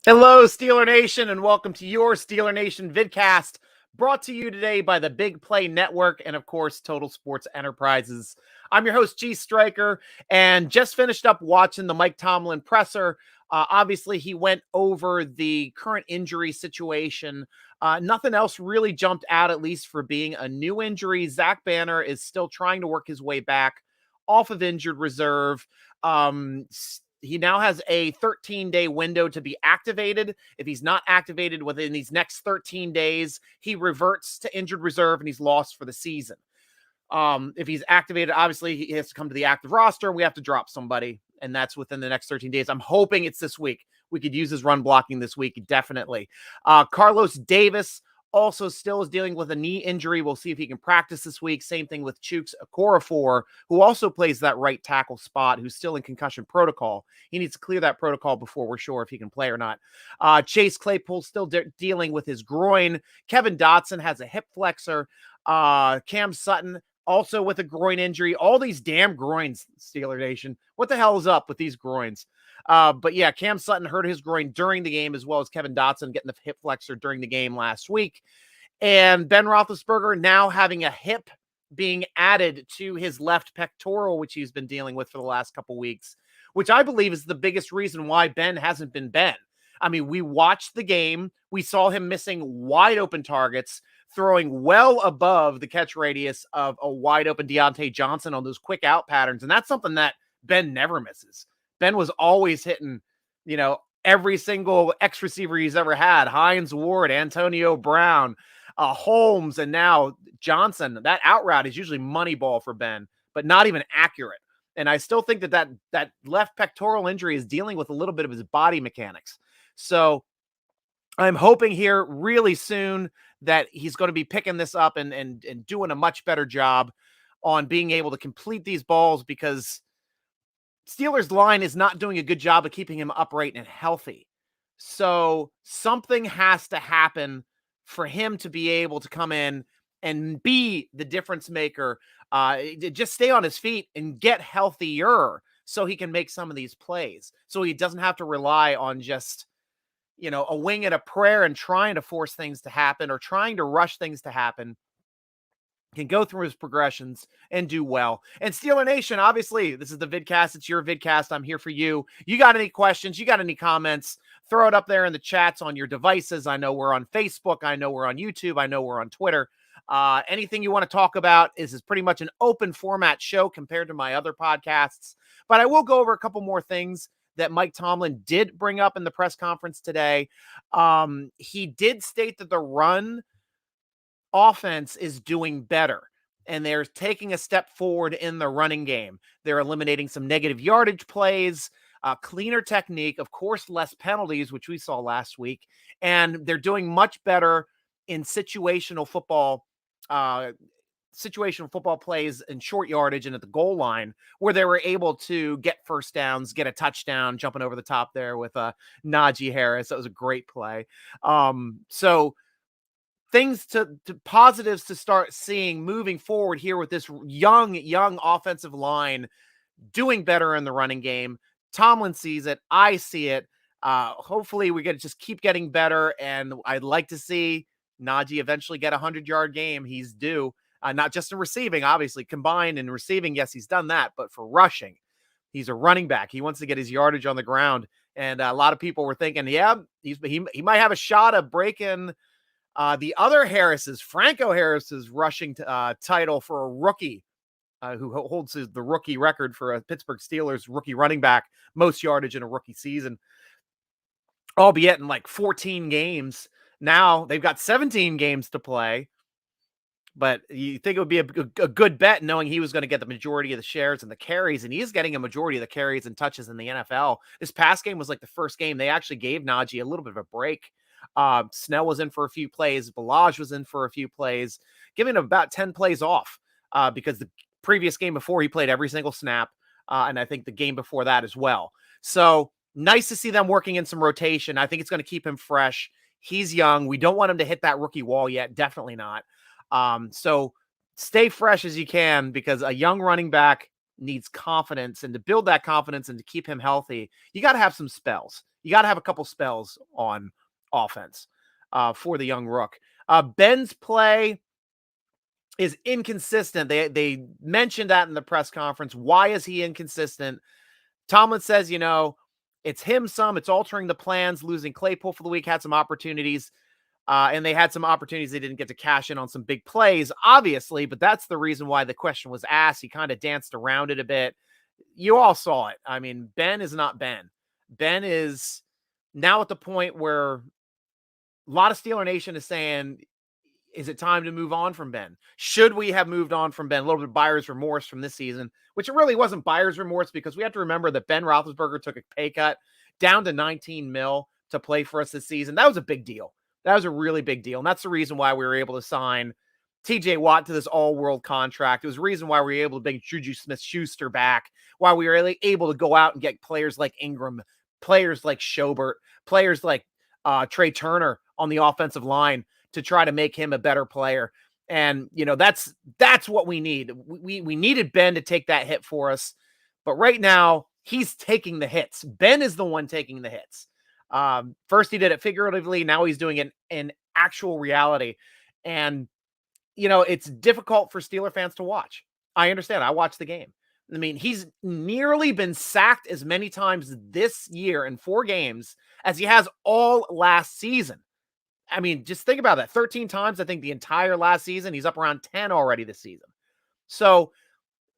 Hello, Steeler Nation, and welcome to your Steeler Nation Vidcast, brought to you today by the Big Play Network and, of course, Total Sports Enterprises. I'm your host, G.Stryker, and just finished up watching the Mike Tomlin presser. Obviously, he went over the current injury situation. Nothing else really jumped out, at least for being a new injury. Zach Banner is still trying to work his way back off of injured reserve. He now has a 13-day window to be activated. If he's not activated within these next 13 days, he reverts to injured reserve and he's lost for the season. If he's activated, obviously he has to come to the active roster. We have to drop somebody, and that's within the next 13 days. I'm hoping it's this week. We could use his run blocking this week, definitely. Carlos Davis also still is dealing with a knee injury. We'll see if he can practice this week. Same thing with Chuks Okorafor, who also plays that right tackle spot, who's still in concussion protocol. He needs to clear that protocol before we're sure if he can play or not. Chase Claypool's still dealing with his groin. Kevin Dotson has a hip flexor. Cam Sutton also with a groin injury. All these damn groins, Steeler Nation. What the hell is up with these groins? But yeah, Cam Sutton hurt his groin during the game, as well as Kevin Dotson getting the hip flexor during the game last week. And Ben Roethlisberger now having a hip being added to his left pectoral, which he's been dealing with for the last couple weeks, which I believe is the biggest reason why Ben hasn't been Ben. I mean, we watched the game. We saw him missing wide open targets, throwing well above the catch radius of a wide open Deontay Johnson on those quick out patterns. And that's something that Ben never misses. Ben was always hitting, every single X receiver he's ever had. Hines Ward, Antonio Brown, Holmes, and now Johnson. That out route is usually money ball for Ben, but not even accurate. And I still think that left pectoral injury is dealing with a little bit of his body mechanics. So I'm hoping here really soon that he's going to be picking this up and doing a much better job on being able to complete these balls, because Steelers line is not doing a good job of keeping him upright and healthy. So something has to happen for him to be able to come in and be the difference maker, just stay on his feet and get healthier so he can make some of these plays. So he doesn't have to rely on just, a wing and a prayer and trying to force things to happen or trying to rush things to happen. Can go through his progressions and do well. And Steeler Nation, obviously, this is the Vidcast. It's your Vidcast. I'm here for you. You got any questions? You got any comments? Throw it up there in the chats on your devices. I know we're on Facebook. I know we're on YouTube. I know we're on Twitter. Anything you want to talk about is pretty much an open format show compared to my other podcasts. But I will go over a couple more things that Mike Tomlin did bring up in the press conference today. He did state that the run offense is doing better, and they're taking a step forward in the running game. They're eliminating some negative yardage plays, cleaner technique, of course, less penalties, which we saw last week, and they're doing much better in situational football plays in short yardage and at the goal line, where they were able to get first downs, get a touchdown, jumping over the top there with Najee Harris. That was a great play. So things to positives to start seeing moving forward here with this young offensive line doing better in the running game. Tomlin sees it. I see it. Hopefully we get to just keep getting better, and I'd like to see Najee eventually get a 100-yard game. He's due, not just in receiving, obviously combined in receiving. Yes, he's done that, but for rushing, he's a running back. He wants to get his yardage on the ground. And a lot of people were thinking, yeah, he might have a shot of breaking the other Harris's, Franco Harris's rushing title for a rookie who holds the rookie record for a Pittsburgh Steelers rookie running back, most yardage in a rookie season, albeit in like 14 games. Now they've got 17 games to play, but you think it would be a good bet knowing he was going to get the majority of the shares and the carries, and he's getting a majority of the carries and touches in the NFL. This past game was like the first game they actually gave Najee a little bit of a break. Snell was in for a few plays. Balaj was in for a few plays, giving him about 10 plays off because the previous game before he played every single snap. And I think the game before that as well. So nice to see them working in some rotation. I think it's going to keep him fresh. He's young. We don't want him to hit that rookie wall yet. Definitely not. So stay fresh as you can, because a young running back needs confidence, and to build that confidence and to keep him healthy, you got to have some spells. You got to have a couple spells on offense for the young rook. Ben's play is inconsistent. They mentioned that in the press conference. Why is he inconsistent? Tomlin says, it's him some. It's altering the plans. Losing Claypool for the week, had some opportunities. And they had some opportunities they didn't get to cash in on some big plays, obviously, but that's the reason why the question was asked. He kind of danced around it a bit. You all saw it. I mean, Ben is not Ben. Ben is now at the point where a lot of Steeler Nation is saying, is it time to move on from Ben? Should we have moved on from Ben? A little bit of buyer's remorse from this season, which it really wasn't buyer's remorse, because we have to remember that Ben Roethlisberger took a pay cut down to 19 mil to play for us this season. That was a big deal. That was a really big deal. And that's the reason why we were able to sign TJ Watt to this all-world contract. It was the reason why we were able to bring Juju Smith-Schuster back, why we were able to go out and get players like Ingram, players like Schobert, players like Trey Turner on the offensive line to try to make him a better player. And, that's what we need. We needed Ben to take that hit for us. But right now, he's taking the hits. Ben is the one taking the hits. First he did it figuratively. Now he's doing it in actual reality. And, it's difficult for Steeler fans to watch. I understand. I watched the game. I mean, he's nearly been sacked as many times this year in 4 games as he has all last season. I mean, just think about that. 13 times, I think, the entire last season. He's up around 10 already this season. So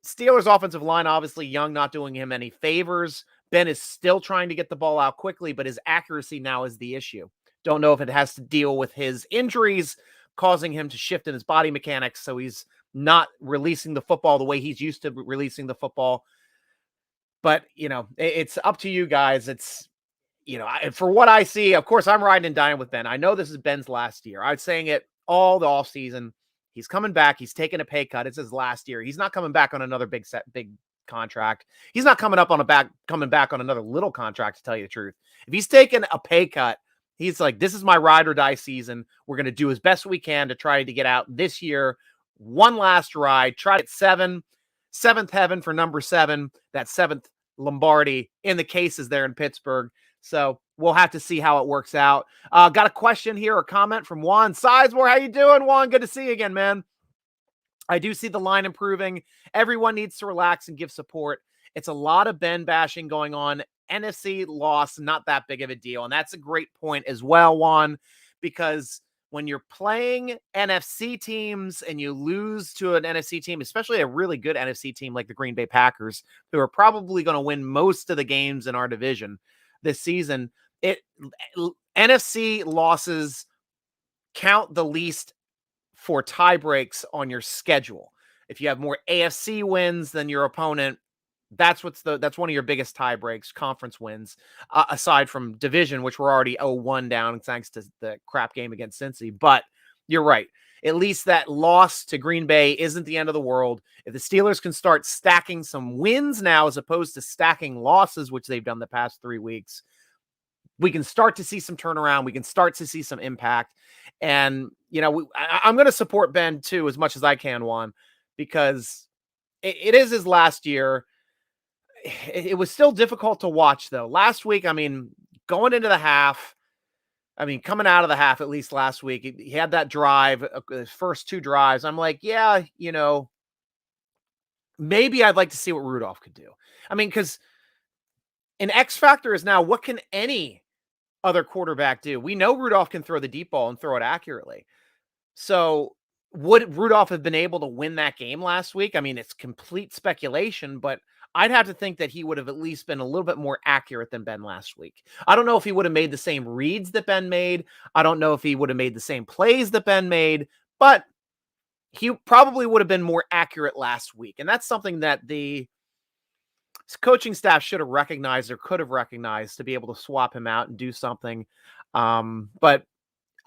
Steelers offensive line, obviously young, not doing him any favors. Ben is still trying to get the ball out quickly, but his accuracy now is the issue. Don't know if it has to deal with his injuries causing him to shift in his body mechanics, so he's not releasing the football the way he's used to releasing the football. But, it's up to you guys. It's, for what I see, of course, I'm riding and dying with Ben. I know this is Ben's last year. I was saying it all the offseason. He's coming back. He's taking a pay cut. It's his last year. He's not coming back on another big contract. He's not coming back on another little contract, to tell you the truth. If he's taking a pay cut, he's like, this is my ride or die season. We're going to do as best we can to try to get out this year. One last ride. Try at 7th heaven for number 7. That 7th Lombardi in the cases there in Pittsburgh. So we'll have to see how it works out. Got a question here, a comment from Juan Sizemore. How you doing, Juan? Good to see you again, man. I do see the line improving. Everyone needs to relax and give support. It's a lot of Ben bashing going on. NFC loss, not that big of a deal. And that's a great point as well, Juan, because when you're playing NFC teams and you lose to an NFC team, especially a really good NFC team like the Green Bay Packers, who are probably going to win most of the games in our division this season, NFC losses count the least for tie breaks on your schedule. If you have more AFC wins than your opponent, that's one of your biggest tie breaks, conference wins, aside from division, which we're already 0-1 down thanks to the crap game against Cincy. But you're right. At least that loss to Green Bay isn't the end of the world. If the Steelers can start stacking some wins now as opposed to stacking losses, which they've done the past 3 weeks, we can start to see some turnaround. We can start to see some impact. And, I'm going to support Ben too as much as I can, Juan, because it is his last year. It was still difficult to watch, though. Last week, going into the half, coming out of the half, at least last week, he had that drive, his first 2 drives. I'm like, yeah, maybe I'd like to see what Rudolph could do. Because an X factor is now, what can any other quarterback do? We know Rudolph can throw the deep ball and throw it accurately. So would Rudolph have been able to win that game last week? It's complete speculation, but I'd have to think that he would have at least been a little bit more accurate than Ben last week. I don't know if he would have made the same reads that Ben made. I don't know if he would have made the same plays that Ben made, but he probably would have been more accurate last week. And that's something that the coaching staff should have recognized or could have recognized to be able to swap him out and do something. But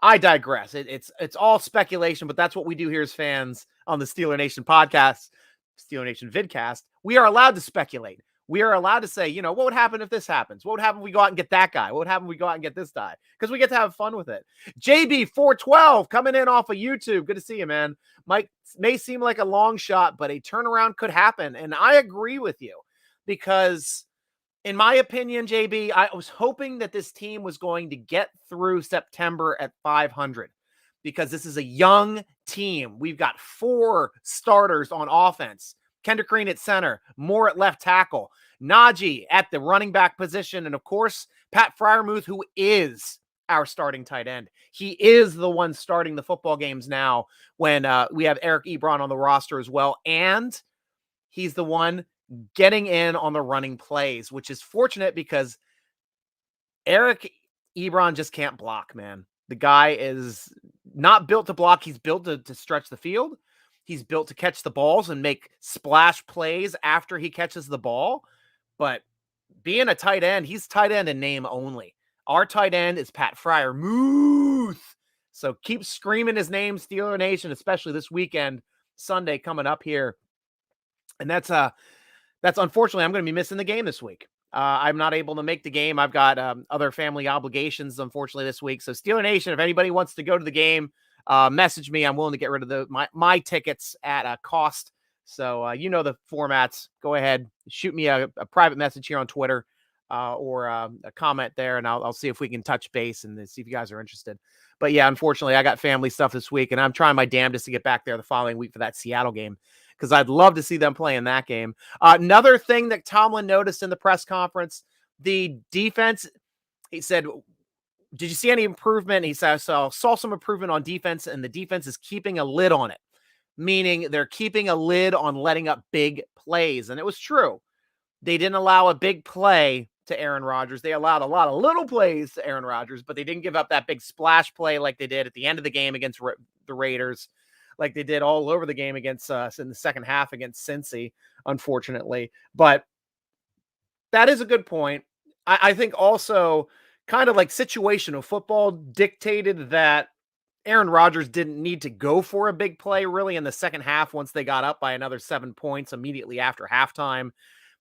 I digress. It's all speculation, but that's what we do here as fans on the Steeler Nation podcast, Steeler Nation Vidcast. We are allowed to speculate. we are allowed to say, you know, what would happen if this happens? What would happen if we go out and get that guy? What would happen if we go out and get this guy? Because we get to have fun with it. JB412 coming in off of YouTube. Good to see you, man. Mike, may seem like a long shot, but a turnaround could happen. And I agree with you because, in my opinion, JB, I was hoping that this team was going to get through September at 500 because this is a young team. We've got 4 starters on offense. Kendrick Green at center, Moore at left tackle, Najee at the running back position, and of course, Pat Freiermuth, who is our starting tight end. He is the one starting the football games now when we have Eric Ebron on the roster as well, and he's the one getting in on the running plays, which is fortunate because Eric Ebron just can't block, man. The guy is not built to block. He's built to stretch the field. He's built to catch the balls and make splash plays after he catches the ball. But being a tight end, he's tight end in name only. Our tight end is Pat Freiermuth. So keep screaming his name, Steeler Nation, especially this weekend, Sunday coming up here. And that's unfortunately, I'm going to be missing the game this week. I'm not able to make the game. I've got other family obligations, unfortunately, this week. So Steeler Nation, if anybody wants to go to the game, message me. I'm willing to get rid of my tickets at a cost. So you know the formats. Go ahead, shoot me a private message here on Twitter or a comment there, and I'll see if we can touch base and see if you guys are interested. But yeah, unfortunately, I got family stuff this week, and I'm trying my damnedest to get back there the following week for that Seattle game because I'd love to see them play in that game. Another thing that Tomlin noticed in the press conference, the defense, he said, did you see any improvement? He said, I saw some improvement on defense, and the defense is keeping a lid on it, meaning they're keeping a lid on letting up big plays. And it was true. They didn't allow a big play to Aaron Rodgers. They allowed a lot of little plays to Aaron Rodgers, but they didn't give up that big splash play like they did at the end of the game against the Raiders, like they did all over the game against us in the second half against Cincy, unfortunately. But that is a good point. I think also kind of like situational football dictated that Aaron Rodgers didn't need to go for a big play really in the second half once they got up by another 7 points immediately after halftime.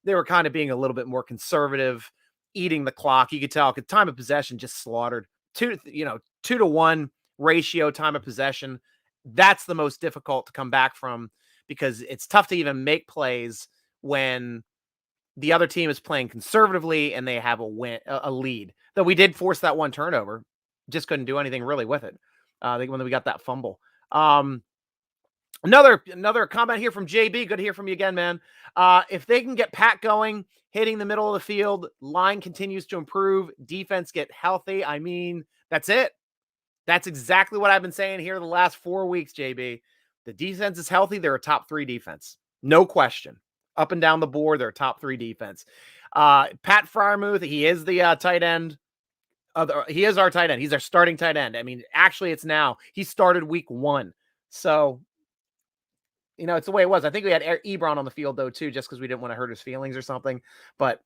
They were kind of being a little bit more conservative, eating the clock. You could tell because time of possession just slaughtered. 2-to-1 ratio time of possession. That's the most difficult to come back from because it's tough to even make plays when the other team is playing conservatively and they have a lead. Though we did force that one turnover, just couldn't do anything really with it. When we got that fumble. Another comment here from JB. Good to hear from you again, man. If they can get Pat going, hitting the middle of the field, line continues to improve, defense get healthy. I mean, that's it. That's exactly what I've been saying here the last 4 weeks, JB. The defense is healthy. They're a top 3 defense. No question. Up and down the board, they're a top 3 defense. Pat Freiermuth, he is the tight end. He is our tight end. He's our starting tight end. I mean, actually, it's now. He started week 1. So, it's the way it was. I think we had Ebron on the field, though, too, just because we didn't want to hurt his feelings or something. But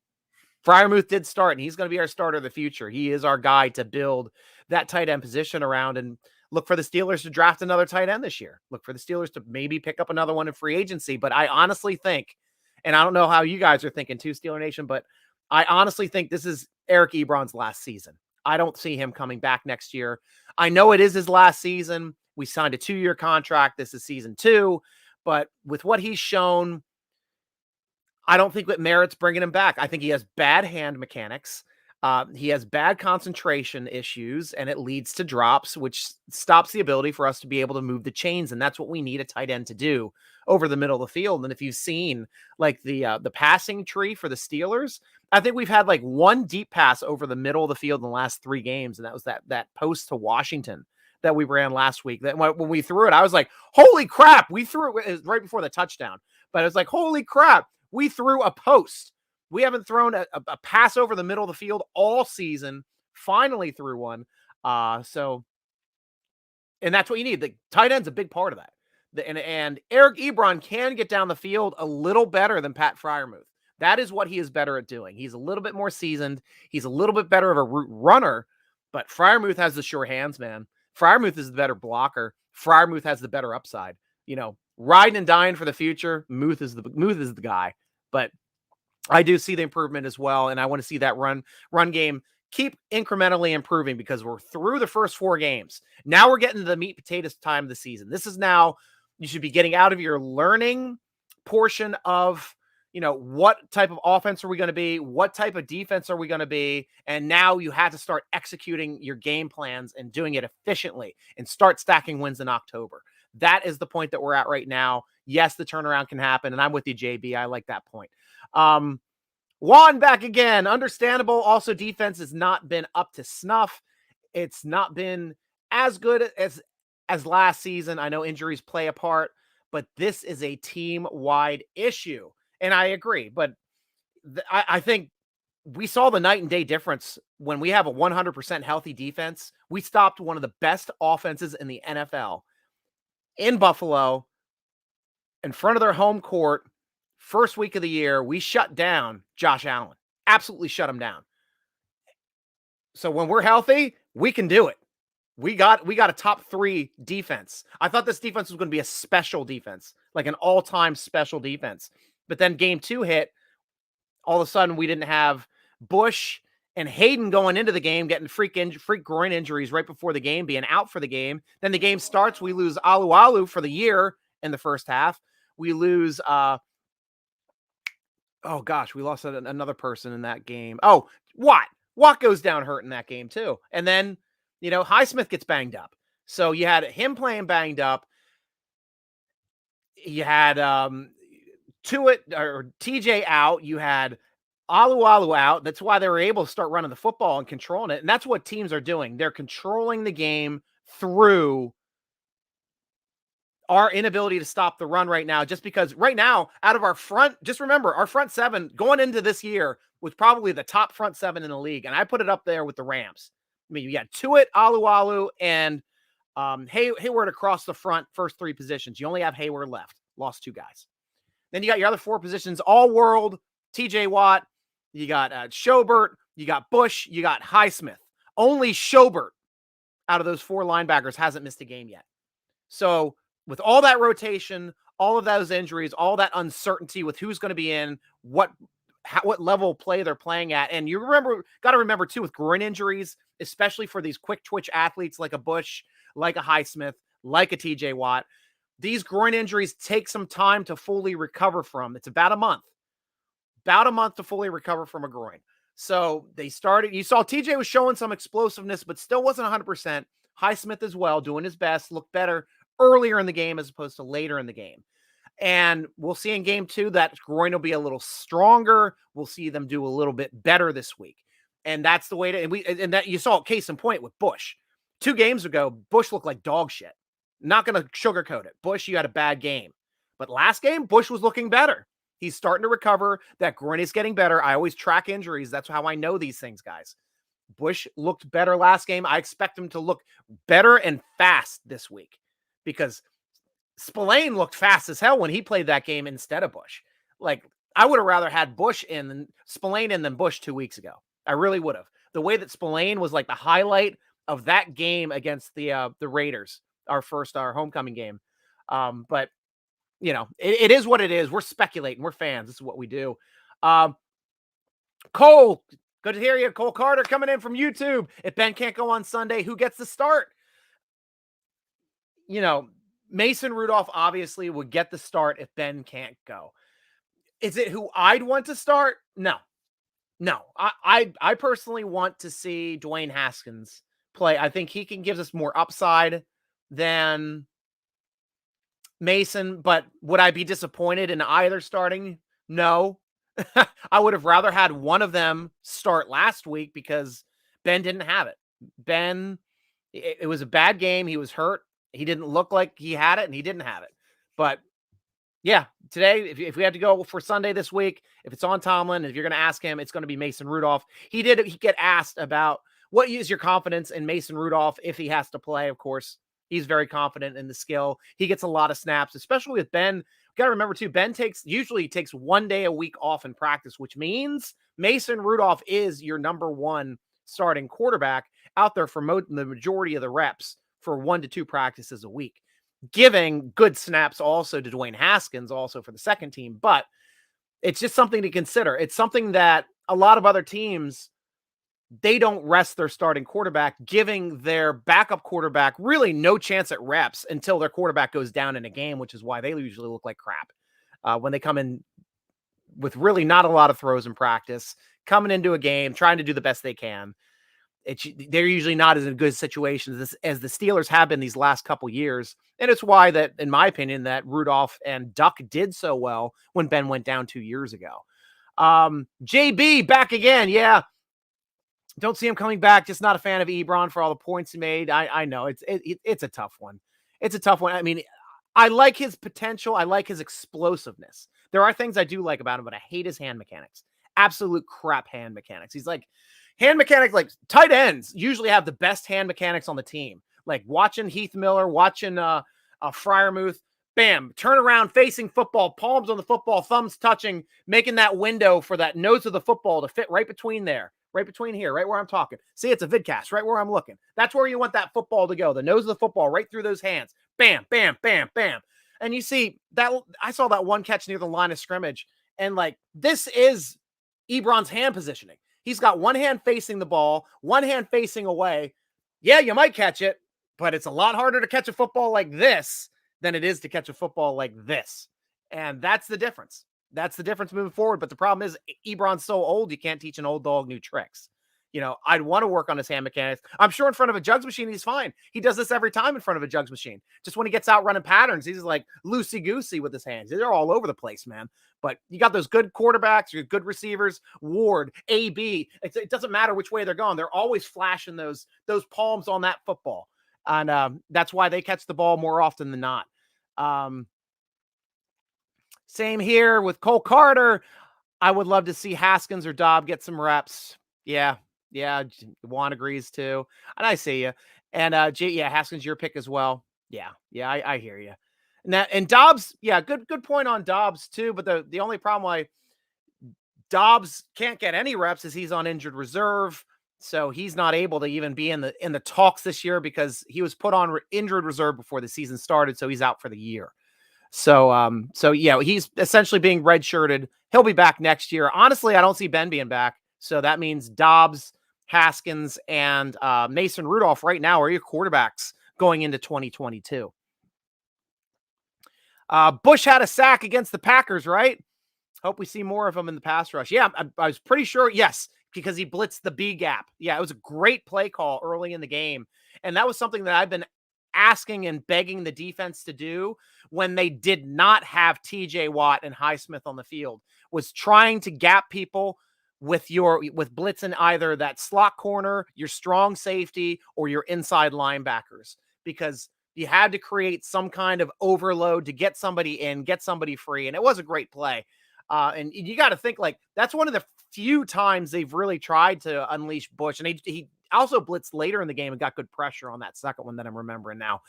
Freiermuth did start, and he's going to be our starter of the future. He is our guy to build that tight end position around and look for the Steelers to draft another tight end this year. Look for the Steelers to maybe pick up another one in free agency. But I honestly think, and I don't know how you guys are thinking too, Steeler Nation, but I honestly think this is Eric Ebron's last season. I don't see him coming back next year. I know it is his last season. We signed a 2-year contract. This is season 2. But with what he's shown, I don't think it merits bringing him back. I think he has bad hand mechanics. He has bad concentration issues, and it leads to drops, which stops the ability for us to be able to move the chains. And that's what we need a tight end to do over the middle of the field. And if you've seen like the passing tree for the Steelers, I think we've had like one deep pass over the middle of the field in the last 3 games. And that was that post to Washington that we ran last week. That when we threw it, I was like, holy crap, we threw it right before the touchdown. But it was like, holy crap, we threw a post. We haven't thrown a pass over the middle of the field all season. Finally threw one. And that's what you need. The tight end's a big part of that. And Eric Ebron can get down the field a little better than Pat Freiermuth. That is what he is better at doing. He's a little bit more seasoned. He's a little bit better of a route runner, but Freiermuth has the sure hands, man. Freiermuth is the better blocker. Freiermuth has the better upside. Riding and dying for the future. Muth is the guy. But I do see the improvement as well, and I want to see that run game keep incrementally improving because we're through the first 4 games. Now we're getting to the meat potatoes time of the season. This is now you should be getting out of your learning portion of, what type of offense are we going to be? What type of defense are we going to be? And now you have to start executing your game plans and doing it efficiently and start stacking wins in October. That is the point that we're at right now. Yes, the turnaround can happen, and I'm with you, JB. I like that point. Juan back again. Understandable. Also, defense has not been up to snuff. It's not been as good as last season. I know injuries play a part, but this is a team-wide issue. And I agree. But I think we saw the night and day difference when we have a 100% healthy defense. We stopped one of the best offenses in the NFL in Buffalo in front of their home court. First week of the year, we shut down Josh Allen. Absolutely shut him down. So when we're healthy, we can do it. We got a top 3 defense. I thought this defense was going to be a special defense, like an all-time special defense. But then game 2 hit. All of a sudden, we didn't have Bush and Hayden going into the game, getting freak groin injuries right before the game, being out for the game. Then the game starts. We lose Alu for the year in the first half. We lose oh, gosh, we lost another person in that game. Oh, Watt. Watt goes down hurt in that game, too. And then, Highsmith gets banged up. So you had him playing banged up. You had TJ out. You had Alu out. That's why they were able to start running the football and controlling it. And that's what teams are doing. They're controlling the game through our inability to stop the run right now, just because right now, out of our front, just remember, our front 7 going into this year was probably the top front 7 in the league. And I put it up there with the Rams. I mean, you got Tuitt, Alu, and Hayward across the front, first 3 positions. You only have Hayward left. Lost 2 guys. Then you got your other 4 positions, all world, TJ Watt, you got Schobert, you got Bush, you got Highsmith. Only Schobert out of those 4 linebackers hasn't missed a game yet. So with all that rotation, all of those injuries, all that uncertainty with who's going to be in, what level of play they're playing at. And you got to remember too, with groin injuries, especially for these quick twitch athletes like a Bush, like a Highsmith, like a TJ Watt, these groin injuries take some time to fully recover from. It's about a month to fully recover from a groin. So you saw TJ was showing some explosiveness, but still wasn't 100%. Highsmith as well, doing his best, looked better earlier in the game as opposed to later in the game. And we'll see in game 2 that groin will be a little stronger. We'll see them do a little bit better this week. And that's the way and that you saw case in point with Bush. 2 games ago, Bush looked like dog shit. Not going to sugarcoat it. Bush, you had a bad game. But last game, Bush was looking better. He's starting to recover. That groin is getting better. I always track injuries. That's how I know these things, guys. Bush looked better last game. I expect him to look better and fast this week, because Spillane looked fast as hell when he played that game instead of Bush. Like, I would have rather had Bush in than Spillane in than Bush 2 weeks ago. I really would have. The way that Spillane was like the highlight of that game against the Raiders, our homecoming game. But it is what it is. We're speculating. We're fans. This is what we do. Cole, good to hear you. Cole Carter coming in from YouTube. If Ben can't go on Sunday, who gets the start? Mason Rudolph obviously would get the start if Ben can't go. Is it who I'd want to start? No. I personally want to see Dwayne Haskins play. I think he can give us more upside than Mason, but would I be disappointed in either starting? No. I would have rather had one of them start last week because Ben didn't have it. Ben, it was a bad game. He was hurt. He didn't look like he had it, and he didn't have it. But yeah, today, if we had to go for Sunday this week, if it's on Tomlin, if you're going to ask him, it's going to be Mason Rudolph. He get asked about what is your confidence in Mason Rudolph if he has to play. Of course, he's very confident in the skill. He gets a lot of snaps, especially with Ben. Got to remember too, Ben usually takes 1 day a week off in practice, which means Mason Rudolph is your number 1 starting quarterback out there for the majority of the reps for 1 to 2 practices a week, giving good snaps also to Dwayne Haskins also for the second team. But it's just something to consider. It's something that a lot of other teams, they don't rest their starting quarterback, giving their backup quarterback really no chance at reps until their quarterback goes down in a game, which is why they usually look like crap when they come in with really not a lot of throws in practice, coming into a game, trying to do the best they can. They're usually not as in good situations as the Steelers have been these last couple years. And it's why that, in my opinion, that Rudolph and Duck did so well when Ben went down 2 years ago. JB back again. Yeah. Don't see him coming back. Just not a fan of Ebron for all the points he made. I know it's a tough one. It's a tough one. I mean, I like his potential. I like his explosiveness. There are things I do like about him, but I hate his hand mechanics. Absolute crap hand mechanics. He's like hand mechanics, like tight ends usually have the best hand mechanics on the team. Like watching Heath Miller, watching Freiermuth, bam, turn around, facing football, palms on the football, thumbs touching, making that window for that nose of the football to fit right between there. Right between here, right where I'm talking. See, it's a vidcast, right where I'm looking. That's where you want that football to go. The nose of the football right through those hands. Bam, bam, bam, bam. And you see that, I saw that one catch near the line of scrimmage. And like, this is Ebron's hand positioning. He's got one hand facing the ball, one hand facing away. Yeah, you might catch it, but it's a lot harder to catch a football like this than it is to catch a football like this. And that's the difference. That's the difference moving forward. But the problem is Ebron's so old, you can't teach an old dog new tricks. You know, I'd want to work on his hand mechanics. I'm sure in front of a jugs machine, he's fine. He does this every time in front of a jugs machine. Just when he gets out running patterns, he's like loosey-goosey with his hands. They're all over the place, man. But you got those good quarterbacks, your good receivers, Ward, AB. It doesn't matter which way they're going. They're always flashing those palms on that football. And that's why they catch the ball more often than not. Same here with Cole Carter. I would love to see Haskins or Dobb get some reps. Yeah. Juan agrees too. And I see you. And Haskins, your pick as well. Yeah, I hear you. And Dobbs, yeah, good point on Dobbs too. But the only problem why Dobbs can't get any reps is he's on injured reserve. So he's not able to even be in the talks this year because he was put on injured reserve before the season started. So he's out for the year. So yeah, he's essentially being redshirted. He'll be back next year. Honestly, I don't see Ben being back. So that means Dobbs, Haskins, and Mason Rudolph right now are your quarterbacks going into 2022. Bush had a sack against the Packers, right? Hope we see more of him in the pass rush. Yeah, I was pretty sure. Yes, because he blitzed the B gap. Yeah, it was a great play call early in the game. And that was something that I've been asking and begging the defense to do when they did not have TJ Watt and Highsmith on the field, was trying to gap people with blitzing either that slot corner, your strong safety, or your inside linebackers, because you had to create some kind of overload to get somebody in, get somebody free. And it was a great play. And you got to think, like, that's one of the few times they've really tried to unleash Bush. And he also blitzed later in the game and got good pressure on that second one that I'm remembering now.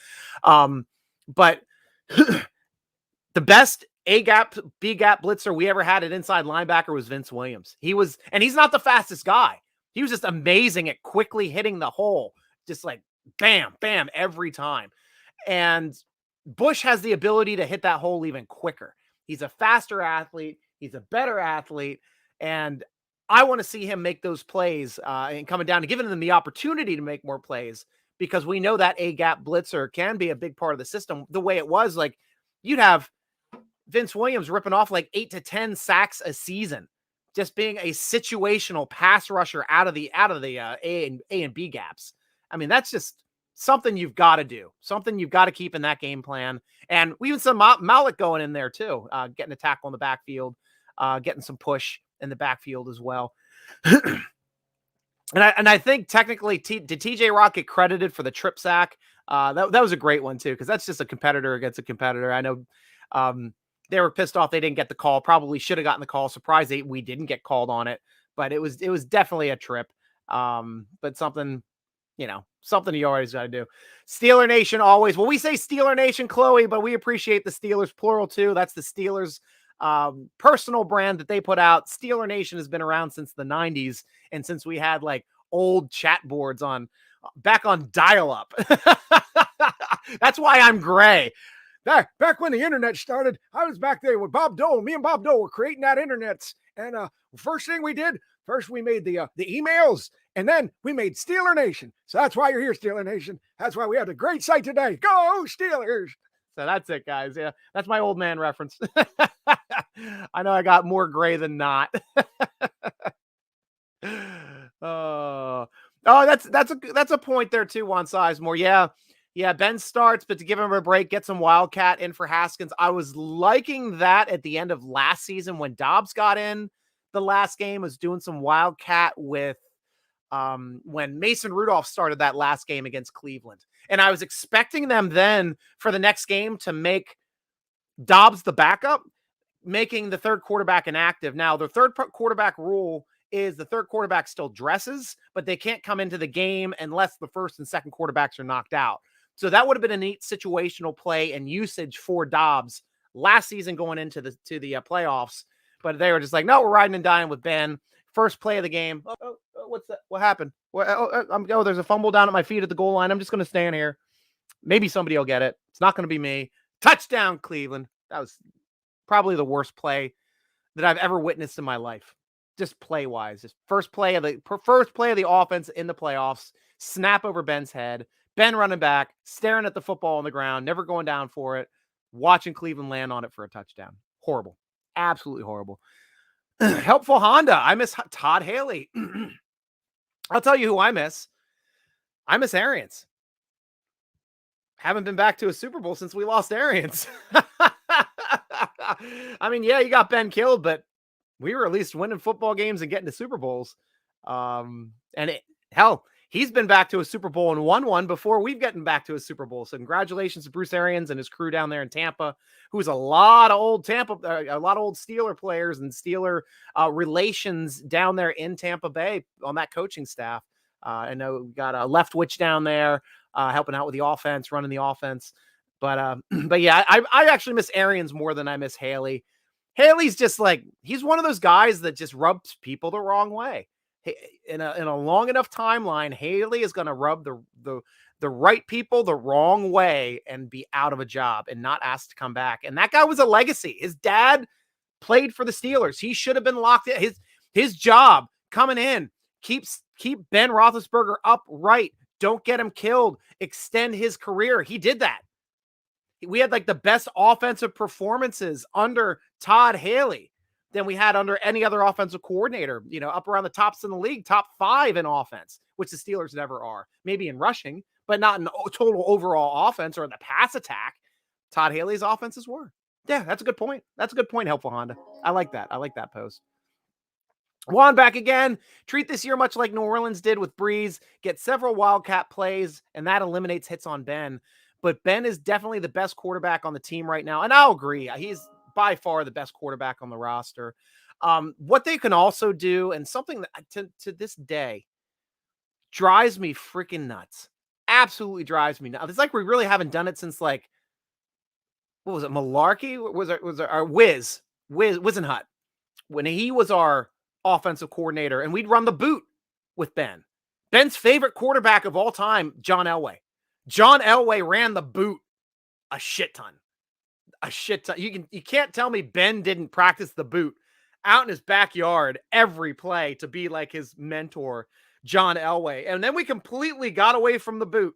But the best A-gap, B-gap blitzer we ever had at inside linebacker was Vince Williams. And he's not the fastest guy. He was just amazing at quickly hitting the hole. Just like bam, bam, every time. And Bush has the ability to hit that hole even quicker. He's a faster athlete. He's a better athlete. And I want to see him make those plays and coming down and giving them the opportunity to make more plays, because we know that A-gap blitzer can be a big part of the system. The way it was, like, you'd have Vince Williams ripping off like 8 to 10 sacks a season, just being a situational pass rusher out of the A and B gaps. I mean, that's just something you've got to do, something you've got to keep in that game plan. And we even saw Malik going in there too, getting a tackle in the backfield, getting some push in the backfield as well. And I think technically, did TJ Watt get credited for the trip sack? That was a great one too, because that's just a competitor against a competitor. I know they were pissed off they didn't get the call. Probably should have gotten the call. Surprised we didn't get called on it, but it was definitely a trip. But something you always got to do. Steeler Nation always. Well, we say Steeler Nation, Chloe, but we appreciate the Steelers plural too. That's the Steelers personal brand that they put out. Steeler Nation has been around since the 90s, and since we had like old chat boards back on dial-up. That's why I'm gray. back when the internet started, I was back there with Bob Dole. Me and Bob Dole were creating that internet. And first thing we did, first we made the emails, and then we made Steeler Nation. So that's why you're here, Steeler Nation. That's why we had a great site today. Go Steelers! So that's it, guys. Yeah, that's my old man reference. I know I got more gray than not. That's a point there too, Juan Sizemore. Yeah, Ben starts, but to give him a break, get some Wildcat in for Haskins. I was liking that at the end of last season when Dobbs got in the last game, was doing some Wildcat with when Mason Rudolph started that last game against Cleveland. And I was expecting them then for the next game to make Dobbs the backup, making the third quarterback inactive. Now, the third quarterback rule is the third quarterback still dresses, but they can't come into the game unless the first and second quarterbacks are knocked out. So that would have been a neat situational play and usage for Dobbs last season going into the playoffs. But they were just like, no, we're riding and dying with Ben. First play of the game. What's that? What happened? There's a fumble down at my feet at the goal line. I'm just going to stand here. Maybe somebody will get it. It's not going to be me. Touchdown, Cleveland. That was probably the worst play that I've ever witnessed in my life. Just play wise, just first play of the offense in the playoffs. Snap over Ben's head. Ben running back, staring at the football on the ground, never going down for it. Watching Cleveland land on it for a touchdown. Horrible, absolutely horrible. Helpful Honda. I miss Todd Haley. I'll tell you who I miss. I miss Arians. Haven't been back to a Super Bowl since we lost Arians. I mean, yeah, you got Ben killed, but we were at least winning football games and getting to Super Bowls. He's been back to a Super Bowl and won one before we've gotten back to a Super Bowl. So congratulations to Bruce Arians and his crew down there in Tampa, who's a lot of old Steeler players and Steeler relations down there in Tampa Bay on that coaching staff. I know we got a Leftwich down there helping out with the offense, running the offense. But yeah, I actually miss Arians more than I miss Haley. Haley's just like, he's one of those guys that just rubs people the wrong way. In a long enough timeline, Haley is going to rub the right people the wrong way and be out of a job and not asked to come back. And that guy was a legacy. His dad played for the Steelers. He should have been locked in. His job coming in, keep Ben Roethlisberger upright. Don't get him killed. Extend his career. He did that. We had like the best offensive performances under Todd Haley than we had under any other offensive coordinator, up around the tops in the league, top 5 in offense, which the Steelers never are. Maybe in rushing, but not in total overall offense or in the pass attack. Todd Haley's offenses were. Yeah, that's a good point. That's a good point, Helpful Honda. I like that. I like that post. Juan back again. Treat this year much like New Orleans did with Breeze. Get several Wildcat plays, and that eliminates hits on Ben. But Ben is definitely the best quarterback on the team right now. And I'll agree. He's by far the best quarterback on the roster. What they can also do, and something that to this day drives me freaking nuts. Absolutely drives me nuts. It's like we really haven't done it since what was it? Malarkey? Was it our Wizenhut when he was our offensive coordinator, and we'd run the boot with Ben. Ben's favorite quarterback of all time, John Elway. John Elway ran the boot a shit ton. You can't tell me Ben didn't practice the boot out in his backyard every play to be like his mentor, John Elway. And then we completely got away from the boot.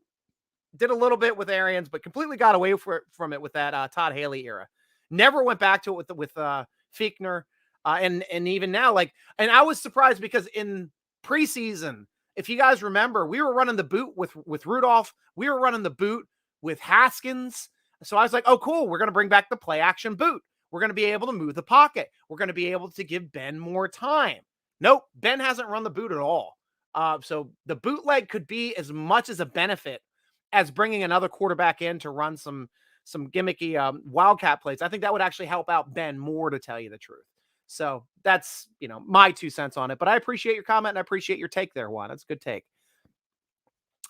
Did a little bit with Arians, but completely got away from it with that Todd Haley era. Never went back to it with Fichtner. And even now, and I was surprised because in preseason, if you guys remember, we were running the boot with Rudolph. We were running the boot with Haskins. So I was like, oh, cool. We're going to bring back the play action boot. We're going to be able to move the pocket. We're going to be able to give Ben more time. Nope. Ben hasn't run the boot at all. So the bootleg could be as much as a benefit as bringing another quarterback in to run some gimmicky Wildcat plays. I think that would actually help out Ben more, to tell you the truth. So that's, my 2 cents on it. But I appreciate your comment and I appreciate your take there, Juan. That's a good take.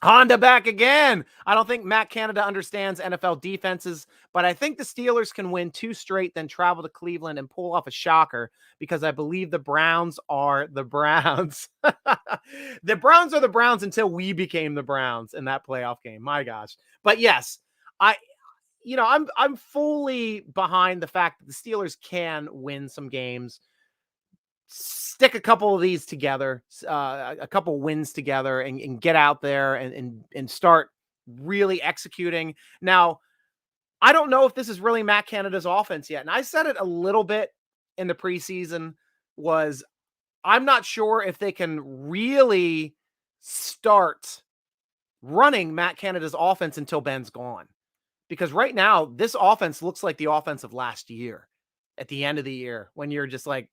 Honda back again. I don't think Matt Canada understands NFL defenses, but I think the Steelers can win 2 straight, then travel to Cleveland and pull off a shocker, because I believe the Browns are the Browns. The Browns are the Browns until we became the Browns in that playoff game. My gosh. But yes, I'm fully behind the fact that the Steelers can win some games. Stick a couple of these together, a couple wins together, and get out there and start really executing. Now, I don't know if this is really Matt Canada's offense yet. And I said it a little bit in the preseason was I'm not sure if they can really start running Matt Canada's offense until Ben's gone. Because right now, this offense looks like the offense of last year at the end of the year when you're just like,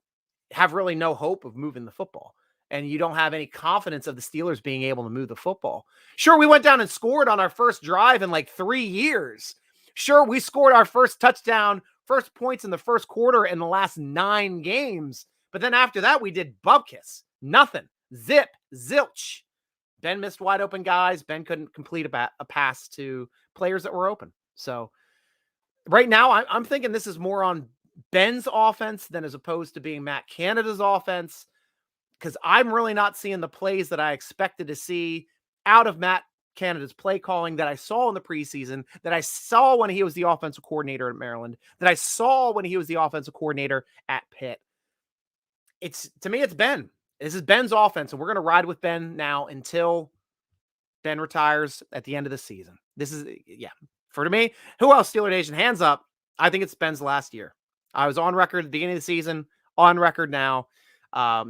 have really no hope of moving the football. And you don't have any confidence of the Steelers being able to move the football. Sure, we went down and scored on our first drive in like 3 years. Sure, we scored our first touchdown, first points in the first quarter in the last 9 games. But then after that, we did bupkis. Nothing. Zip. Zilch. Ben missed wide open guys. Ben couldn't complete a pass to players that were open. So right now, I'm thinking this is more on Ben's offense than as opposed to being Matt Canada's offense, because I'm really not seeing the plays that I expected to see out of Matt Canada's play calling that I saw in the preseason, that I saw when he was the offensive coordinator at Maryland, that I saw when he was the offensive coordinator at Pitt. To me, it's Ben. This is Ben's offense, and we're going to ride with Ben now until Ben retires at the end of the season. For me, who else, Steeler Nation? Hands up. I think it's Ben's last year. I was on record at the beginning of the season, on record now.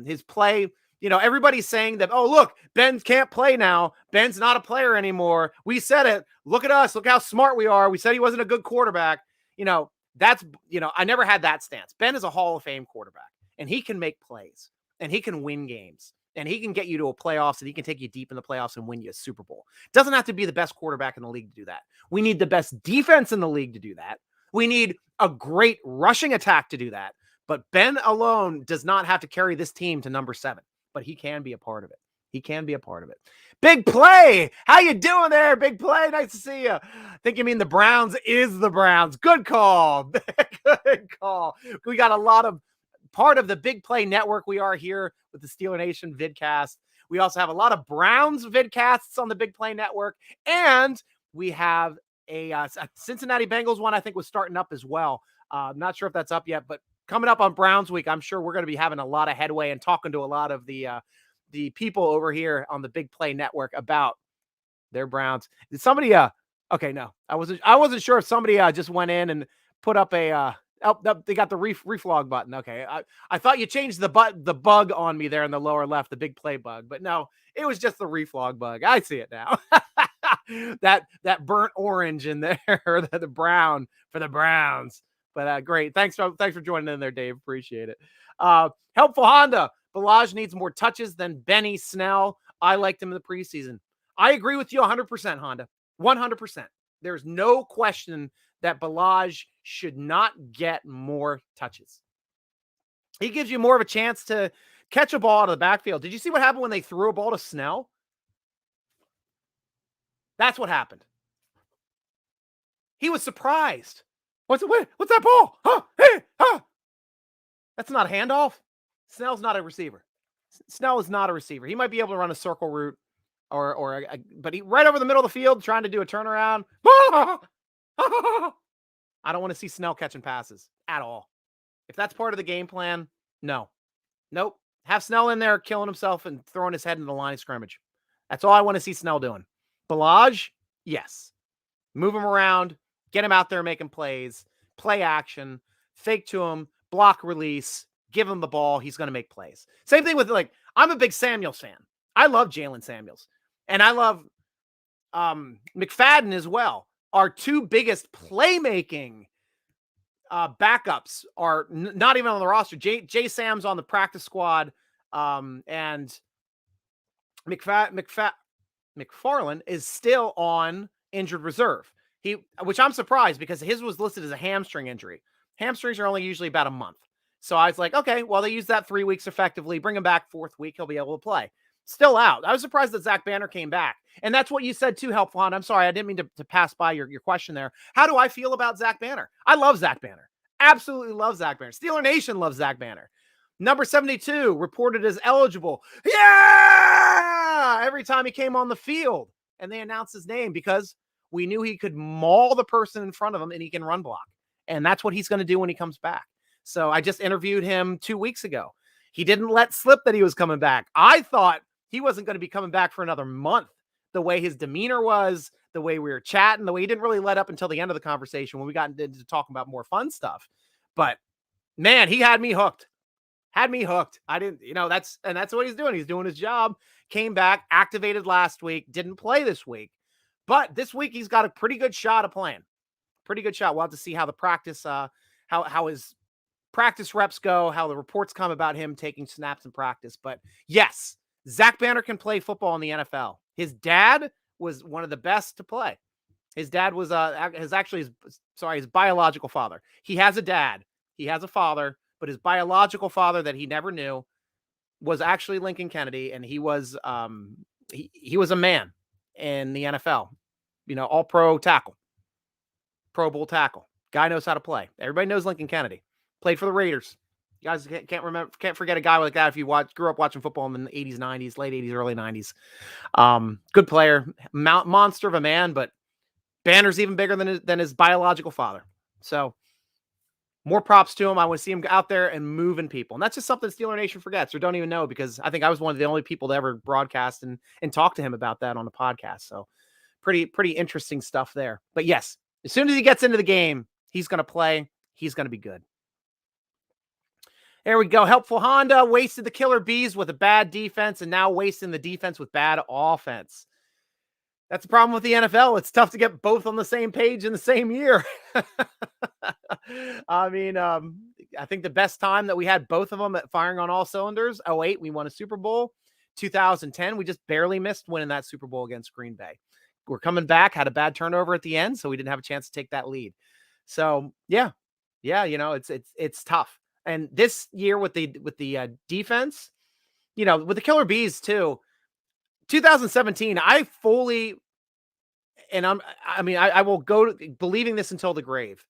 His play, everybody's saying that, oh, look, Ben can't play now. Ben's not a player anymore. We said it. Look at us. Look how smart we are. We said he wasn't a good quarterback. I never had that stance. Ben is a Hall of Fame quarterback, and he can make plays, and he can win games, and he can get you to a playoffs, and he can take you deep in the playoffs and win you a Super Bowl. Doesn't have to be the best quarterback in the league to do that. We need the best defense in the league to do that. We need a great rushing attack to do that. But Ben alone does not have to carry this team to number 7, but he can be a part of it. He can be a part of it. Big Play. How you doing there, Big Play? Nice to see you. I think you mean the Browns is the Browns. Good call. Good call. We got a lot of part of the Big Play network. We are here with the Steeler Nation vidcast. We also have a lot of Browns vidcasts on the Big Play network. And we have a Cincinnati Bengals one, I think, was starting up as well. I'm not sure if that's up yet, but coming up on Browns week, I'm sure we're going to be having a lot of headway and talking to a lot of the people over here on the Big Play network about their Browns. Did somebody okay, no. I wasn't sure if somebody just went in and put up a they got the reflog button. Okay. I thought you changed the bug on me there in the lower left, the Big Play bug, but no, it was just the reflog bug. I see it now. that burnt orange in there, the brown for the Browns. But great. Thanks for joining in there, Dave. Appreciate it. Helpful Honda. Balaj needs more touches than Benny Snell. I liked him in the preseason. I agree with you 100%, Honda. 100%. There's no question that Balaj should not get more touches. He gives you more of a chance to catch a ball out of the backfield. Did you see what happened when they threw a ball to Snell? That's what happened. He was surprised. What's that ball? Huh? Hey, huh? That's not a handoff. Snell's not a receiver. Snell is not a receiver. He might be able to run a circle route but he right over the middle of the field trying to do a turnaround. I don't want to see Snell catching passes at all. If that's part of the game plan, no. Nope. Have Snell in there killing himself and throwing his head into the line of scrimmage. That's all I want to see Snell doing. Balaj, yes. Move him around. Get him out there making plays. Play action. Fake to him. Block release. Give him the ball. He's going to make plays. Same thing with, I'm a big Samuels fan. I love Jalen Samuels. And I love McFadden as well. Our two biggest playmaking backups are not even on the roster. Jay Sam's on the practice squad, and McFarland is still on injured reserve. Which I'm surprised because his was listed as a hamstring injury. Hamstrings are only usually about a month. So I was like, okay, well, they used that 3 weeks effectively. Bring him back 4th week. He'll be able to play. Still out. I was surprised that Zach Banner came back. And that's what you said too, Helpful Honda. I'm sorry. I didn't mean to pass by your question there. How do I feel about Zach Banner? I love Zach Banner. Absolutely love Zach Banner. Steeler Nation loves Zach Banner. Number 72 reported as eligible. Yeah! Every time he came on the field and they announced his name because We knew he could maul the person in front of him and he can run block. And that's what he's going to do when he comes back. So I just interviewed him 2 weeks ago. He didn't let slip that he was coming back. I thought he wasn't going to be coming back for another month. The way his demeanor was, the way we were chatting, the way he didn't really let up until the end of the conversation when we got into talking about more fun stuff. But man, he had me hooked. I didn't, that's what he's doing. He's doing his job. Came back, activated last week, didn't play this week. But this week he's got a pretty good shot of playing. Pretty good shot. We'll have to see how the practice, how his practice reps go, how the reports come about him taking snaps in practice. But yes, Zach Banner can play football in the NFL. His dad was one of the best to play. His dad was his biological father. He has a dad. He has a father, but his biological father that he never knew was actually Lincoln Kennedy, and he was he was a man in the NFL. All pro tackle, Pro Bowl tackle. Guy knows how to play. Everybody knows Lincoln Kennedy. Played for the Raiders. You guys can't forget a guy like that if you grew up watching football in the 80s, 90s, late 80s, early 90s. Good player, monster of a man, but Banner's even bigger than his biological father. So more props to him. I want to see him out there and moving people. And that's just something Steeler Nation forgets or don't even know, because I think I was one of the only people to ever broadcast and talk to him about that on the podcast. So pretty interesting stuff there. But yes, as soon as he gets into the game, he's going to play. He's going to be good. There we go. Helpful Honda wasted the Killer Bees with a bad defense and now wasting the defense with bad offense. That's the problem with the NFL. It's tough to get both on the same page in the same year. I mean, I think the best time that we had both of them at firing on all cylinders, 2008, we won a Super Bowl. 2010, we just barely missed winning that Super Bowl against Green Bay. We're coming back, had a bad turnover at the end, so we didn't have a chance to take that lead. So yeah, it's tough. And this year with the defense, with the Killer Bees too, 2017, I will go believing this until the grave.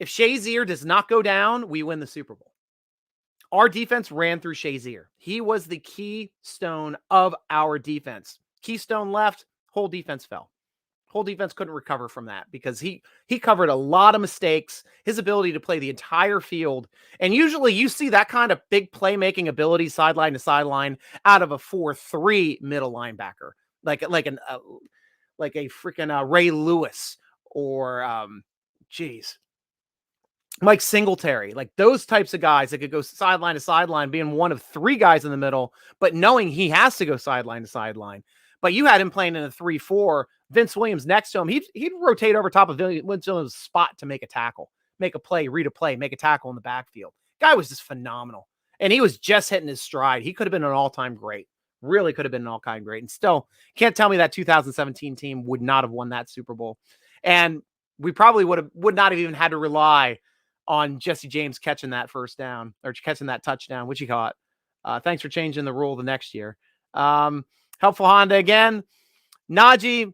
If Shazier does not go down, we win the Super Bowl. Our defense ran through Shazier. He was the keystone of our defense. Keystone left, whole defense fell. Whole defense couldn't recover from that because he covered a lot of mistakes, his ability to play the entire field. And usually you see that kind of big playmaking ability sideline to sideline out of a 4-3 middle linebacker, like a freaking Ray Lewis or Mike Singletary, like those types of guys that could go sideline to sideline, being one of 3 guys in the middle, but knowing he has to go sideline to sideline. But you had him playing in a 3-4. Vince Williams next to him. He'd rotate over top of Vince Williams' spot to make a tackle, make a play, read a play, make a tackle in the backfield. Guy was just phenomenal. And he was just hitting his stride. He could have been an all-time great. Really could have been an all-time great. And still, can't tell me that 2017 team would not have won that Super Bowl. And we probably would not have even had to rely on Jesse James catching that first down or catching that touchdown, which he caught. Thanks for changing the rule the next year. Helpful Honda again. Najee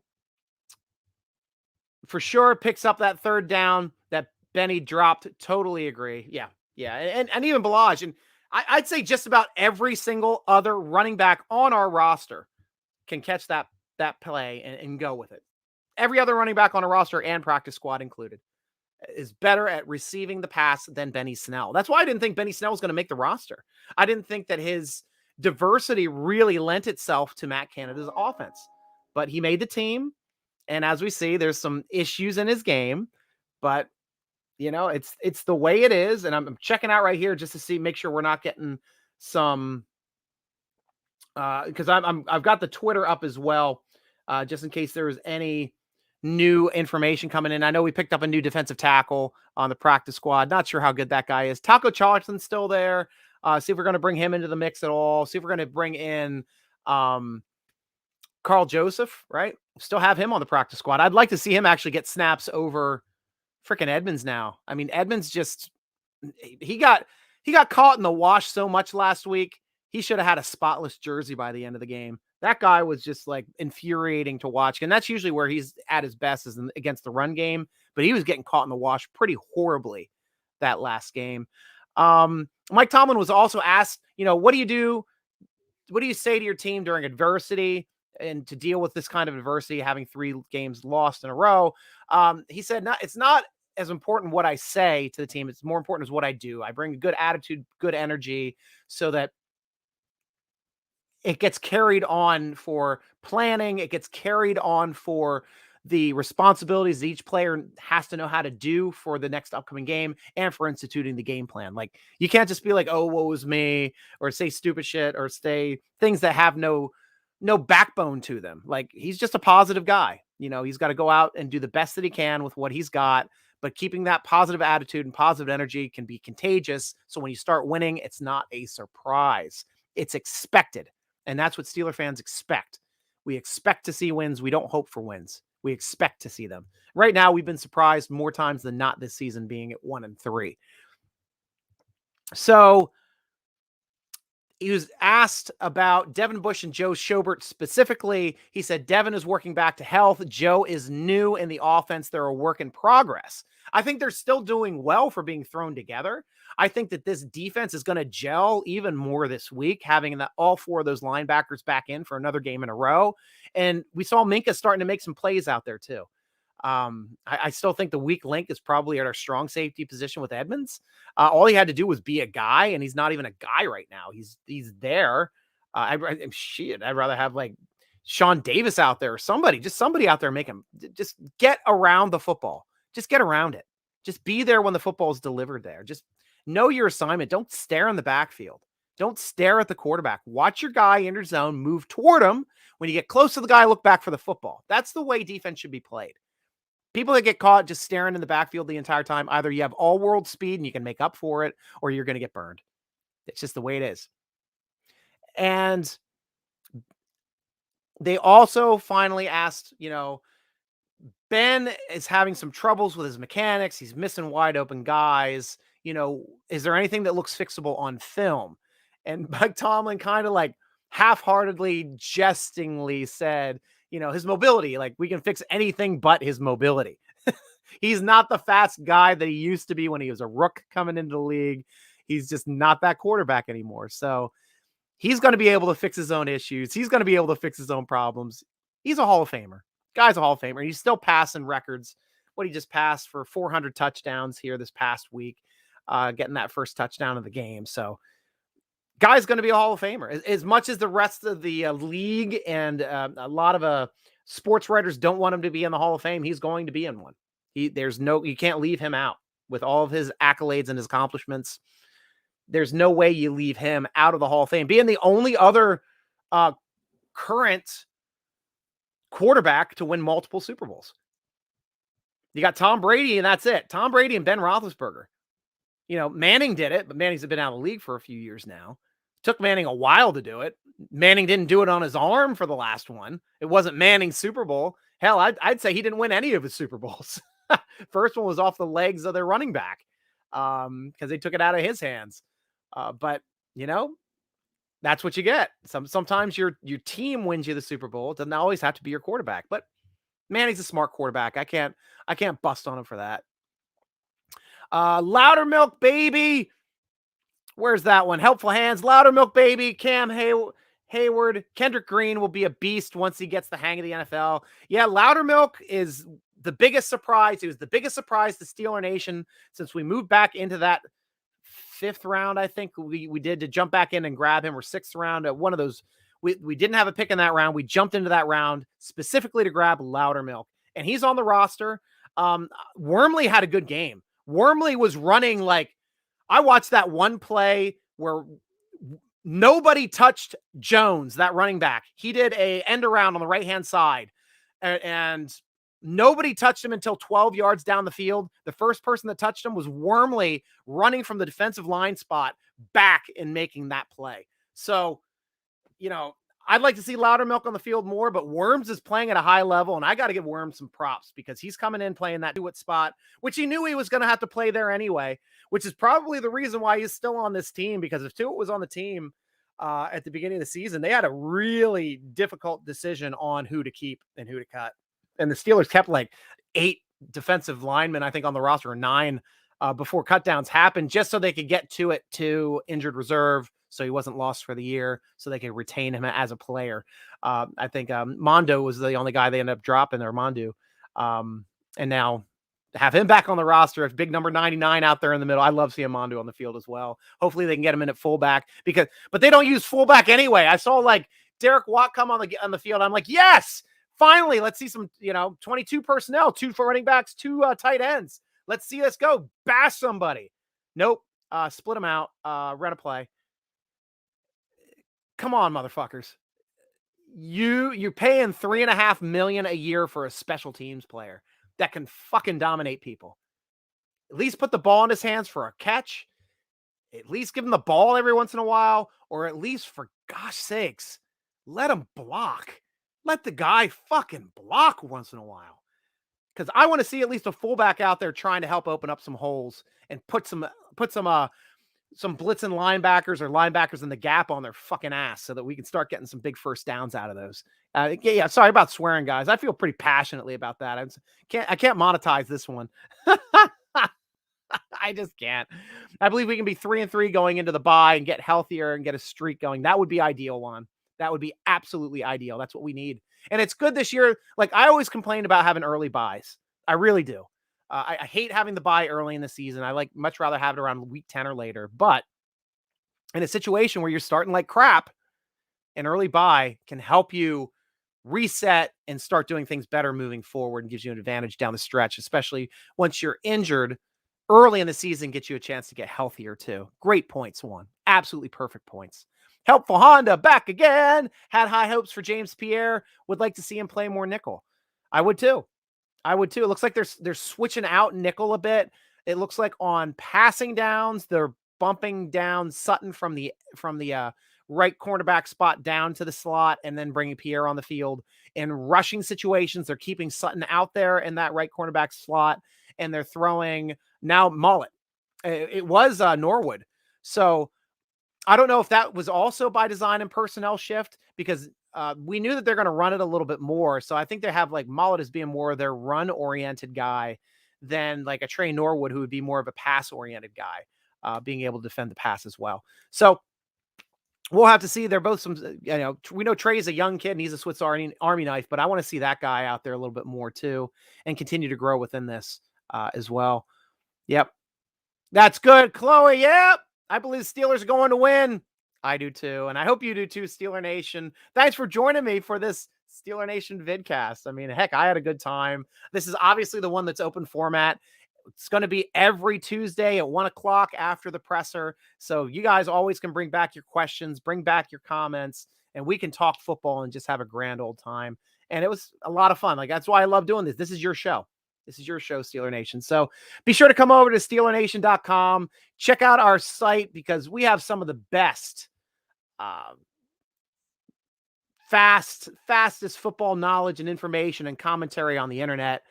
for sure picks up that third down that Benny dropped. Totally agree. Yeah. And even Balaj. And I'd say just about every single other running back on our roster can catch that play and go with it. Every other running back on a roster and practice squad included is better at receiving the pass than Benny Snell. That's why I didn't think Benny Snell was going to make the roster. I didn't think that his diversity really lent itself to Matt Canada's offense, but he made the team. And as we see, there's some issues in his game, but it's the way it is. And I'm checking out right here just to make sure we're not getting some, because I've got the Twitter up as well, just in case there was any new information coming in. I know we picked up a new defensive tackle on the practice squad. Not sure how good that guy is. Taco Charlton's still there. See if we're going to bring him into the mix at all. See if we're going to bring in Carl Joseph, right? Still have him on the practice squad. I'd like to see him actually get snaps over freaking Edmonds now. I mean, Edmonds he got caught in the wash so much last week. He should have had a spotless jersey by the end of the game. That guy was just like infuriating to watch. And that's usually where he's at his best is against the run game, but he was getting caught in the wash pretty horribly that last game. Mike Tomlin was also asked, what do you do? What do you say to your team during adversity? and to deal with this kind of adversity, having 3 games lost in a row. He said, it's not as important what I say to the team. It's more important is what I do. I bring a good attitude, good energy, so that it gets carried on for planning. It gets carried on for the responsibilities that each player has to know how to do for the next upcoming game and for instituting the game plan. Like, you can't just be like, oh, woe is me, or say stupid shit, or say things that have no backbone to them. Like, he's just a positive guy. He's got to go out and do the best that he can with what he's got, but keeping that positive attitude and positive energy can be contagious. So when you start winning, it's not a surprise. It's expected. And that's what Steeler fans expect. We expect to see wins. We don't hope for wins. We expect to see them. Right now, we've been surprised more times than not this season, being at 1-3. So he was asked about Devin Bush and Joe Schobert specifically. He said Devin is working back to health. Joe is new in the offense. They're a work in progress. I think they're still doing well for being thrown together. I think that this defense is going to gel even more this week, having all 4 of those linebackers back in for another game in a row. And we saw Minka starting to make some plays out there too. I still think the weak link is probably at our strong safety position with Edmonds. All he had to do was be a guy, and he's not even a guy right now. He's there. I'd rather have like Sean Davis out there or somebody out there, just get around the football. Just get around it. Just be there when the football is delivered there. Just know your assignment. Don't stare in the backfield. Don't stare at the quarterback. Watch your guy enter zone, move toward him. When you get close to the guy, look back for the football. That's the way defense should be played. People that get caught just staring in the backfield the entire time, either you have all world speed and you can make up for it, or you're going to get burned. It's just the way it is. And they also finally asked, Ben is having some troubles with his mechanics. He's missing wide open guys. Is there anything that looks fixable on film? And Mike Tomlin kind of like half-heartedly, jestingly said, his mobility, like, we can fix anything but his mobility. He's not the fast guy that he used to be when he was a rook coming into the league. He's just not that quarterback anymore. So he's going to be able to fix his own issues. He's going to be able to fix his own problems. He's a Hall of Famer. Guy's a Hall of Famer. He's still passing records. What he just passed for 400 touchdowns here this past week, getting that first touchdown of the game. So guy's going to be a Hall of Famer. As much as the rest of the league and a lot of sports writers don't want him to be in the Hall of Fame, he's going to be in one. You can't leave him out with all of his accolades and his accomplishments. There's no way you leave him out of the Hall of Fame. Being the only other current quarterback to win multiple Super Bowls. You got Tom Brady, and that's it. Tom Brady and Ben Roethlisberger. Manning did it, but Manning's been out of the league for a few years now. Took Manning a while to do it. Manning didn't do it on his arm for the last one. It wasn't Manning's Super Bowl. Hell, I'd say he didn't win any of his Super Bowls. First one was off the legs of their running back because they took it out of his hands. But, that's what you get. Sometimes your team wins you the Super Bowl. It doesn't always have to be your quarterback. But Manning's a smart quarterback. I can't bust on him for that. Loudermilk Baby. Where's that one? Helpful Hands. Loudermilk Baby. Cam Hayward. Kendrick Green will be a beast once he gets the hang of the NFL. Yeah, Loudermilk is the biggest surprise. It was the biggest surprise to Steeler Nation since we moved back into that 5th round. I think we did to jump back in and grab him, or 6th round at one of those. We didn't have a pick in that round. We jumped into that round specifically to grab Loudermilk, and he's on the roster. Wormley had a good game. Wormley was running like, I watched that one play where nobody touched Jones, that running back. He did a end around on the right-hand side, and nobody touched him until 12 yards down the field. The first person that touched him was Wormley running from the defensive line spot back and making that play. So, I'd like to see Loudermilk on the field more, but Worms is playing at a high level, and I got to give Worms some props because he's coming in playing that Tuitt spot, which he knew he was going to have to play there anyway, which is probably the reason why he's still on this team, because if Tuitt was on the team at the beginning of the season, they had a really difficult decision on who to keep and who to cut. And the Steelers kept like 8 defensive linemen, I think, on the roster, or 9 before cutdowns happened, just so they could get to it to injured reserve, so he wasn't lost for the year, so they could retain him as a player. I think Mondo was the only guy they ended up dropping, or Mondo. And now have him back on the roster. If big number 99 out there in the middle. I love seeing Mondo on the field as well. Hopefully they can get him in at fullback, but they don't use fullback anyway. I saw like Derek Watt come on the field. I'm like, yes, finally, let's see some, 22 personnel, 2 for running backs, 2 tight ends. Let's see us go bash somebody. Nope. Split them out. Run a play. Come on, motherfuckers. You're paying $3.5 million a year for a special teams player that can fucking dominate people. At least put the ball in his hands for a catch. At least give him the ball every once in a while, or at least, for gosh sakes, let him block. Let the guy fucking block once in a while. Because I want to see at least a fullback out there trying to help open up some holes and put some blitzing linebackers or linebackers in the gap on their fucking ass so that we can start getting some big first downs out of those. Sorry about swearing, guys. I feel pretty passionately about that. I can't monetize this one. I just can't. I believe we can be 3-3 going into the bye and get healthier and get a streak going. That would be ideal, Juan. That would be absolutely ideal. That's what we need. And it's good this year. Like, I always complained about having early buys. I really do. I hate having the bye early in the season. I much rather have it around week 10 or later. But in a situation where you're starting like crap, an early bye can help you reset and start doing things better moving forward, and gives you an advantage down the stretch, especially once you're injured. Early in the season gets you a chance to get healthier too. Great points, Juan. Absolutely perfect points. Helpful Honda back again. Had high hopes for James Pierre. Would like to see him play more nickel. I would too. It looks like they're switching out nickel a bit. It looks like on passing downs, they're bumping down Sutton from the right cornerback spot down to the slot, and then bringing Pierre on the field. In rushing situations, they're keeping Sutton out there in that right cornerback slot, and they're throwing now Mullet. It was Norwood. So I don't know if that was also by design and personnel shift, because we knew that they're going to run it a little bit more. So I think they have like Mullet as being more of their run-oriented guy than like a Trey Norwood, who would be more of a pass-oriented guy, being able to defend the pass as well. So we'll have to see. They're both we know Trey's a young kid and he's a Swiss Army knife, but I want to see that guy out there a little bit more too, and continue to grow within this as well. Yep. That's good, Chloe. Yep. I believe the Steelers are going to win. I do too. And I hope you do too, Steeler Nation. Thanks for joining me for this Steeler Nation vidcast. I mean, heck, I had a good time. This is obviously the one that's open format. It's going to be every Tuesday at 1:00 after the presser. So you guys always can bring back your questions, bring back your comments, and we can talk football and just have a grand old time. And it was a lot of fun. Like, that's why I love doing this. This is your show. This is your show, Steeler Nation. So be sure to come over to SteelerNation.com. Check out our site, because we have some of the best, fastest football knowledge and information and commentary on the internet.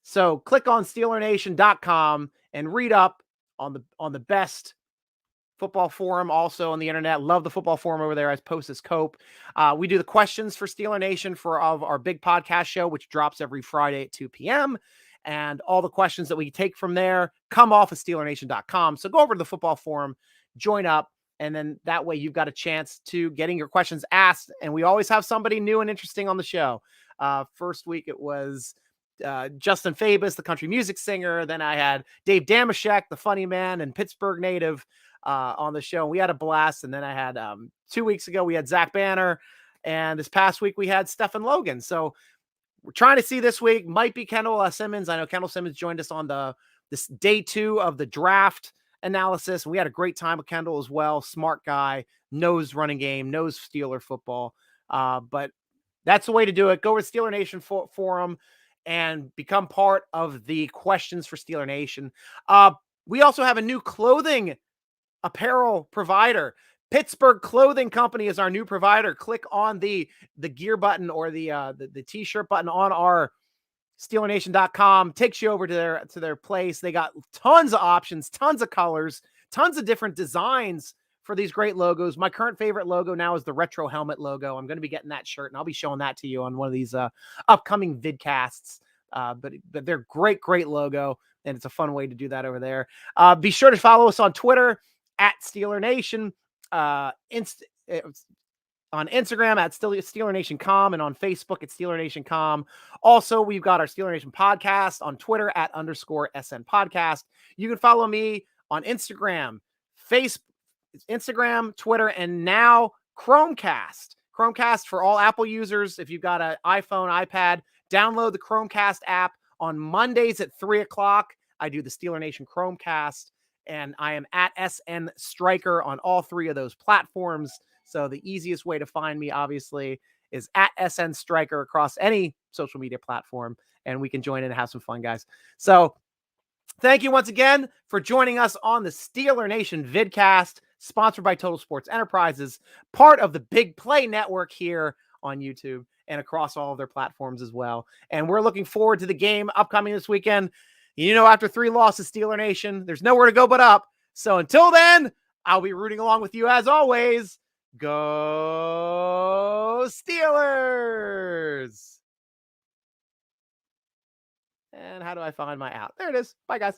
So click on SteelerNation.com and read up on the best football forum also on the internet. Love the football forum over there. I post this cope. We do the questions for Steeler Nation of our big podcast show, which drops every Friday at 2 p.m. And all the questions that we take from there come off of SteelerNation.com. So go over to the football forum, join up, and then that way you've got a chance to getting your questions asked. And we always have somebody new and interesting on the show. First week it was Justin Fabus, the country music singer. Then I had Dave Damashek, the funny man and Pittsburgh native, on the show. We had a blast. And then I had 2 weeks ago, we had Zach Banner. And this past week we had Stephen Logan. So we're trying to see this week. Might be Kendall Simmons. I know Kendall Simmons joined us on this day 2 of the draft analysis. We had a great time with Kendall as well. Smart guy, knows running game, knows Steeler football. But that's the way to do it. Go to Steeler Nation forum and become part of the questions for Steeler Nation. We also have a new clothing apparel provider. Pittsburgh Clothing Company is our new provider. Click on the gear button or the t-shirt button on our SteelerNation.com. Takes you over to their place. They got tons of options, tons of colors, tons of different designs for these great logos. My current favorite logo now is the retro helmet logo. I'm going to be getting that shirt, and I'll be showing that to you on one of these upcoming vidcasts. But they're great logo, and it's a fun way to do that over there. Be sure to follow us on Twitter at Steeler Nation. on Instagram at Steeler Nation Com and on Facebook at Steeler Nation Com. Also, we've got our Steeler Nation podcast on Twitter at _SN podcast. You can follow me on Instagram, Twitter, and now Chromecast. Chromecast for all Apple users. If you've got an iPhone, iPad, download the Chromecast app. On Mondays at 3:00, I do the Steeler Nation Chromecast, and I am at SN_Stryker on all three of those platforms. So the easiest way to find me, obviously, is at SN_Stryker across any social media platform, and we can join in and have some fun, guys. So thank you once again for joining us on the Steeler Nation Vidcast, sponsored by Total Sports Enterprises, part of the Big Play Network here on YouTube and across all of their platforms as well. And we're looking forward to the game upcoming this weekend. You know, after 3 losses, Steeler Nation, there's nowhere to go but up. So until then, I'll be rooting along with you as always. Go Steelers! And how do I find my out? There it is. Bye, guys.